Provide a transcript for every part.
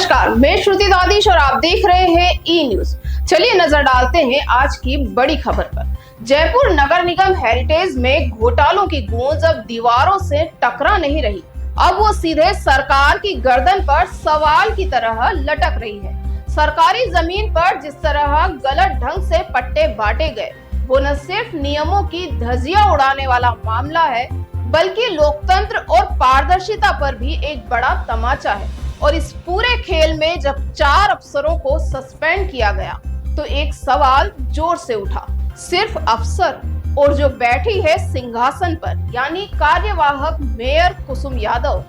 नमस्कार, मैं श्रुति दादीश और आप देख रहे हैं ई न्यूज। चलिए नजर डालते हैं आज की बड़ी खबर पर। जयपुर नगर निगम हेरिटेज में घोटालों की गूंज अब दीवारों से टकरा नहीं रही, अब वो सीधे सरकार की गर्दन पर सवाल की तरह लटक रही है। सरकारी जमीन पर जिस तरह गलत ढंग से पट्टे बांटे गए, वो न सिर्फ नियमों की धज्जियां उड़ाने वाला मामला है, बल्कि लोकतंत्र और पारदर्शिता पर भी एक बड़ा तमाचा है। और इस पूरे खेल में जब 4 अफसरों को सस्पेंड किया गया, तो एक सवाल जोर से उठा। सिर्फ अफसर और जो बैठी है सिंहासन पर, यानी कार्यवाहक मेयर कुसुम यादव,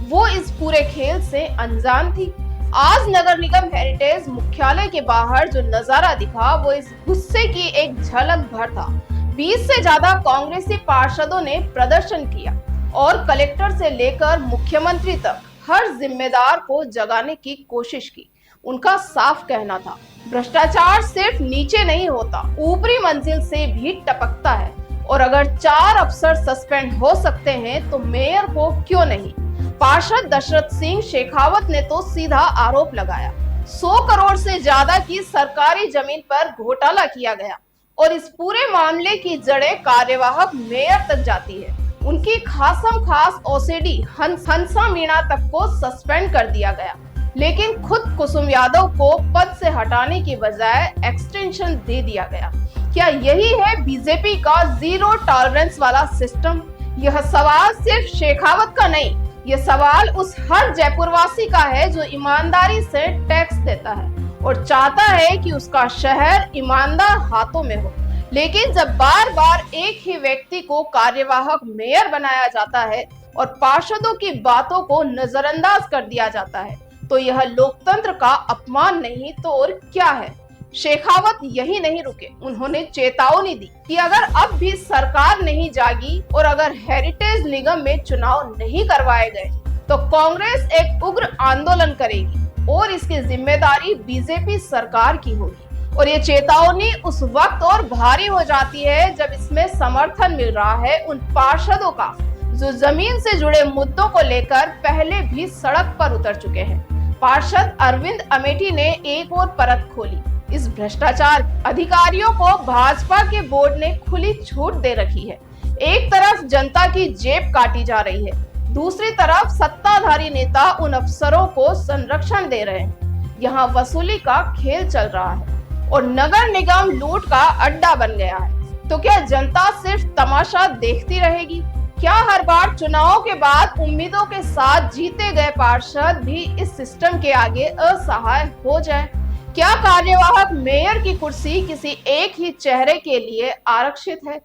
वो इस पूरे खेल से अनजान थी। आज नगर निगम हेरिटेज मुख्यालय के बाहर जो नजारा दिखा, वो इस गुस्से की एक झलक भर था। 20 से ज्यादा कांग्रेसी पार्षदों ने प्रदर्शन किया और कलेक्टर से लेकर मुख्यमंत्री तक हर जिम्मेदार को जगाने की कोशिश की। उनका साफ कहना था, भ्रष्टाचार सिर्फ नीचे नहीं होता, ऊपरी मंजिल से भी टपकता है। और अगर 4 अफसर सस्पेंड हो सकते हैं, तो मेयर को क्यों नहीं। पार्षद दशरथ सिंह शेखावत ने तो सीधा आरोप लगाया, 100 करोड़ से ज्यादा की सरकारी जमीन पर घोटाला किया गया और इस पूरे मामले की जड़ें कार्यवाहक मेयर तक जाती है। उनकी खासम खास ओसीडी हंसा मीणा तक को सस्पेंड कर दिया गया, लेकिन खुद कुसुम यादव को पद से हटाने की बजाय एक्सटेंशन दे दिया गया। क्या यही है बीजेपी का जीरो टॉलरेंस वाला सिस्टम? यह सवाल सिर्फ शेखावत का नहीं, यह सवाल उस हर जयपुरवासी का है जो ईमानदारी से टैक्स देता है और चाहता है कि उसका शहर ईमानदार हाथों में हो। लेकिन जब बार बार एक ही व्यक्ति को कार्यवाहक मेयर बनाया जाता है और पार्षदों की बातों को नजरअंदाज कर दिया जाता है, तो यह लोकतंत्र का अपमान नहीं तो और क्या है। शेखावत यही नहीं रुके, उन्होंने चेतावनी दी कि अगर अब भी सरकार नहीं जागी और अगर हेरिटेज निगम में चुनाव नहीं करवाए गए, तो कांग्रेस एक उग्र आंदोलन करेगी और इसकी जिम्मेदारी बीजेपी सरकार की होगी। और ये चेतावनी उस वक्त और भारी हो जाती है जब इसमें समर्थन मिल रहा है उन पार्षदों का जो जमीन से जुड़े मुद्दों को लेकर पहले भी सड़क पर उतर चुके हैं। पार्षद अरविंद अमेठी ने एक और परत खोली। इस भ्रष्टाचार अधिकारियों को भाजपा के बोर्ड ने खुली छूट दे रखी है। एक तरफ जनता की जेब काटी जा रही है, दूसरी तरफ सत्ताधारी नेता उन अफसरों को संरक्षण दे रहे हैं। यहाँ वसूली का खेल चल रहा है और नगर निगम लूट का अड्डा बन गया है। तो क्या जनता सिर्फ तमाशा देखती रहेगी? क्या हर बार चुनाव के बाद उम्मीदों के साथ जीते गए पार्षद भी इस सिस्टम के आगे असहाय हो जाए? क्या कार्यवाहक मेयर की कुर्सी किसी एक ही चेहरे के लिए आरक्षित है?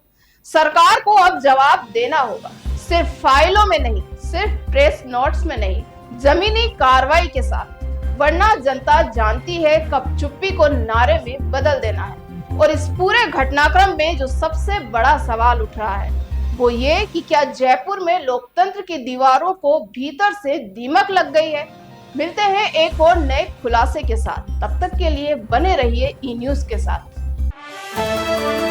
सरकार को अब जवाब देना होगा, सिर्फ फाइलों में नहीं, सिर्फ प्रेस नोट्स में नहीं, जमीनी कार्रवाई के साथ। वरना जनता जानती है कब चुप्पी को नारे में बदल देना है। और इस पूरे घटनाक्रम में जो सबसे बड़ा सवाल उठ रहा है, वो ये कि क्या जयपुर में लोकतंत्र की दीवारों को भीतर से दीमक लग गई है? मिलते हैं एक और नए खुलासे के साथ, तब तक के लिए बने रहिए ई न्यूज के साथ।